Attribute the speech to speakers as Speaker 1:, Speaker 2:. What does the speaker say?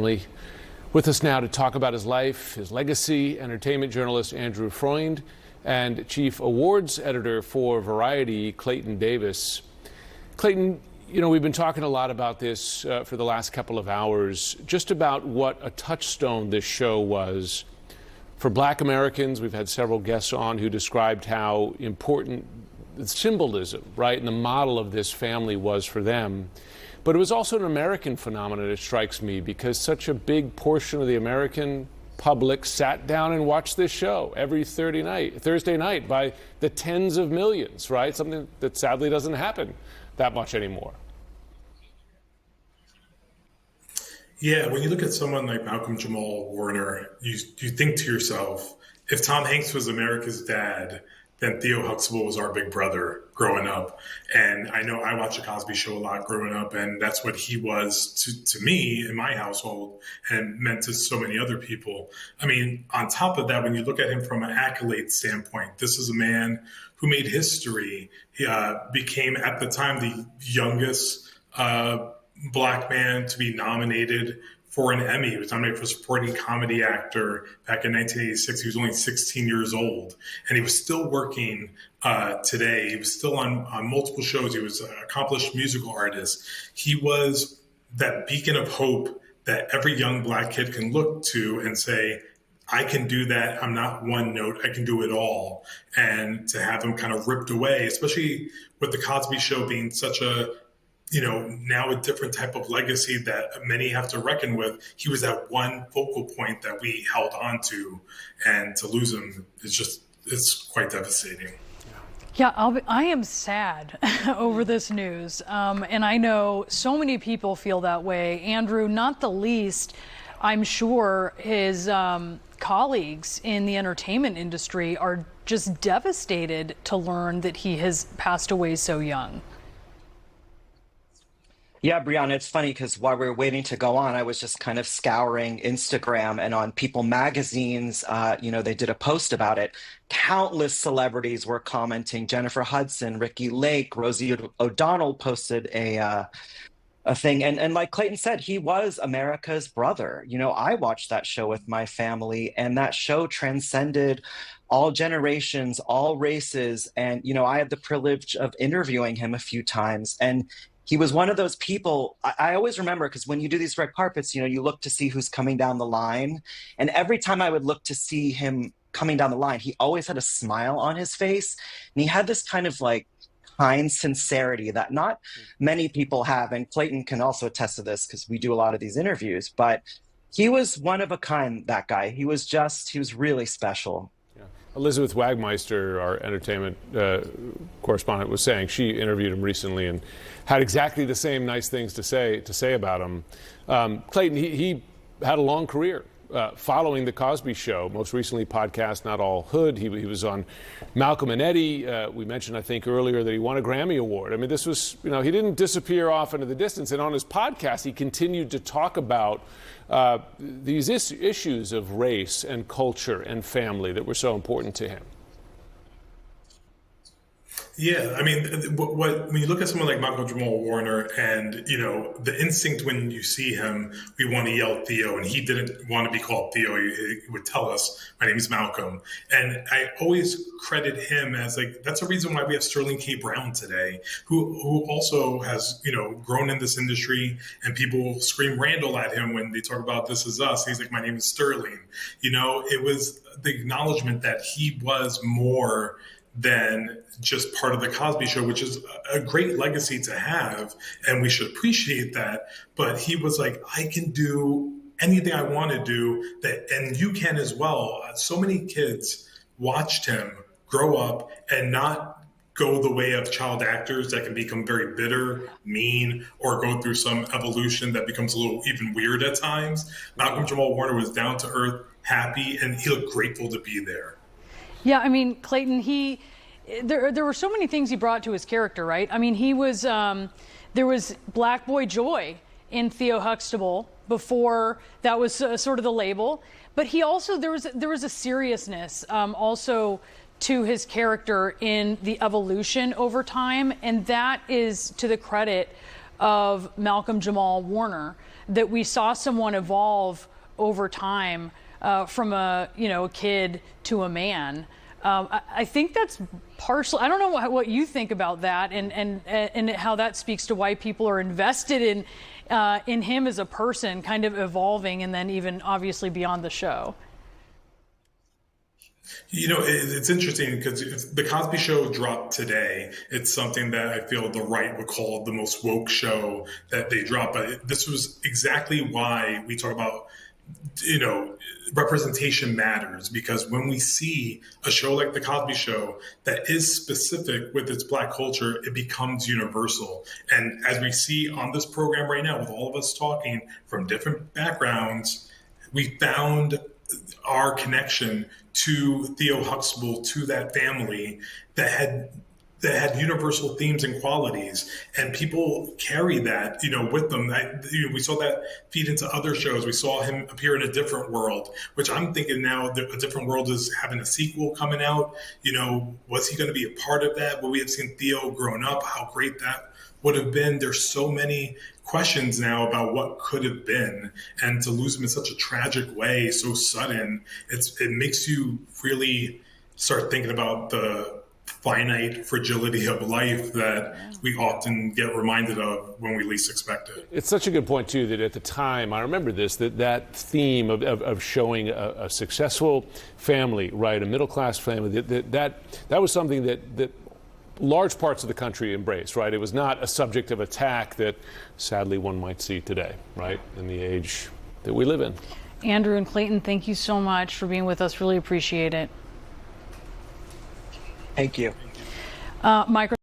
Speaker 1: With us now to talk about his life, his legacy, entertainment journalist Andrew Freund and chief awards editor for Variety, Clayton Davis. Clayton, you know, we've been talking a lot about this for the last couple of hours, just about what a touchstone this show was for Black Americans. We've had several guests on who described how important the symbolism, right, and the model of this family was for them. But it was also an American phenomenon, it strikes me, because such a big portion of the American public sat down and watched this show every Thursday night by the tens of millions, right? Something that sadly doesn't happen that much anymore.
Speaker 2: Yeah, when you look at someone like Malcolm Jamal Warner, you think to yourself, if Tom Hanks was America's dad, then Theo Huxtable was our big brother growing up. And I know I watched The Cosby Show a lot growing up, and that's what he was to me in my household and meant to so many other people. I mean, on top of that, when you look at him from an accolade standpoint, this is a man who made history. He became, at the time, the youngest Black man to be nominated for an Emmy. He was nominated for supporting comedy actor back in 1986. He was only 16 years old, and he was still working today. He was still on multiple shows. He was an accomplished musical artist. He was that beacon of hope that every young Black kid can look to and say, I can do that. I'm not one note. I can do it all. And to have him kind of ripped away, especially with The Cosby Show being such a, you know, now a different type of legacy that many have to reckon with. He was that one focal point that we held on to, and to lose him it's quite devastating.
Speaker 3: Yeah, I am sad over this news. And I know so many people feel that way. Andrew, not the least, I'm sure his colleagues in the entertainment industry are just devastated to learn that he has passed away so young.
Speaker 4: Yeah, Brianna, it's funny because while we were waiting to go on, I was just kind of scouring Instagram, and on People magazines, they did a post about it. Countless celebrities were commenting. Jennifer Hudson, Ricky Lake, Rosie O'Donnell posted a thing. And like Clayton said, he was America's brother. You know, I watched that show with my family, and that show transcended all generations, all races. And, you know, I had the privilege of interviewing him a few times, and he was one of those people. I always remember, because when you do these red carpets, you know, you look to see who's coming down the line. And every time I would look to see him coming down the line, he always had a smile on his face. And he had this kind of like kind sincerity that not many people have. And Clayton can also attest to this because we do a lot of these interviews. But he was one of a kind, that guy. He was really special.
Speaker 1: Elizabeth Wagmeister, our entertainment correspondent, was saying she interviewed him recently and had exactly the same nice things to say about him. Clayton, he had a long career following The Cosby Show, most recently podcast Not All Hood. He was on Malcolm and Eddie. We mentioned, I think, earlier that he won a Grammy Award. I mean, this was, you know, he didn't disappear off into the distance. And on his podcast, he continued to talk about these issues of race and culture and family that were so important to him.
Speaker 2: Yeah, I mean, when you look at someone like Malcolm Jamal Warner, and, you know, the instinct when you see him, we want to yell Theo, and he didn't want to be called Theo. He would tell us, my name is Malcolm. And I always credit him as, like, that's a reason why we have Sterling K. Brown today, who also has, you know, grown in this industry, and people scream Randall at him when they talk about This Is Us. He's like, my name is Sterling. You know, it was the acknowledgement that he was more than just part of The Cosby Show, which is a great legacy to have, and we should appreciate that. But he was like, I can do anything I want to do, and you can as well. So many kids watched him grow up and not go the way of child actors that can become very bitter, mean, or go through some evolution that becomes a little even weird at times. Malcolm Jamal Warner was down to earth, happy, and he looked grateful to be there.
Speaker 3: Yeah, I mean, Clayton, there were so many things he brought to his character, right? I mean, he was, there was Black Boy Joy in Theo Huxtable before that was sort of the label. But he also, there was a seriousness also to his character in the evolution over time. And that is to the credit of Malcolm Jamal Warner. that we saw someone evolve over time from a kid to a man. I think that's partially. I don't know what you think about that, and how that speaks to why people are invested in him as a person, kind of evolving, and then even obviously beyond the show.
Speaker 2: It's interesting because the Cosby Show dropped today. It's something that I feel the right would call the most woke show that they dropped. But this was exactly why we talk about, representation matters, because when we see a show like the Cosby Show that is specific with its Black culture, it becomes universal. And as we see on this program right now, with all of us talking from different backgrounds, we found our connection to Theo Huxtable, to that family that had universal themes and qualities, and people carry that, with them. We saw that feed into other shows. We saw him appear in A Different World, which I'm thinking now that A Different World is having a sequel coming out. Was he going to be a part of that? Will we have seen Theo grown up? How great that would have been. There's so many questions now about what could have been, and to lose him in such a tragic way, so sudden, it makes you really start thinking about the finite fragility of life that we often get reminded of when we least expect it.
Speaker 1: It's such a good point, too, that at the time, I remember that theme of showing a successful family, right, a middle-class family, that was something that large parts of the country embraced, right? It was not a subject of attack that sadly one might see today, right, in the age that we live in.
Speaker 3: Andrew and Clayton, thank you so much for being with us. Really appreciate it.
Speaker 4: Thank you.
Speaker 3: Micro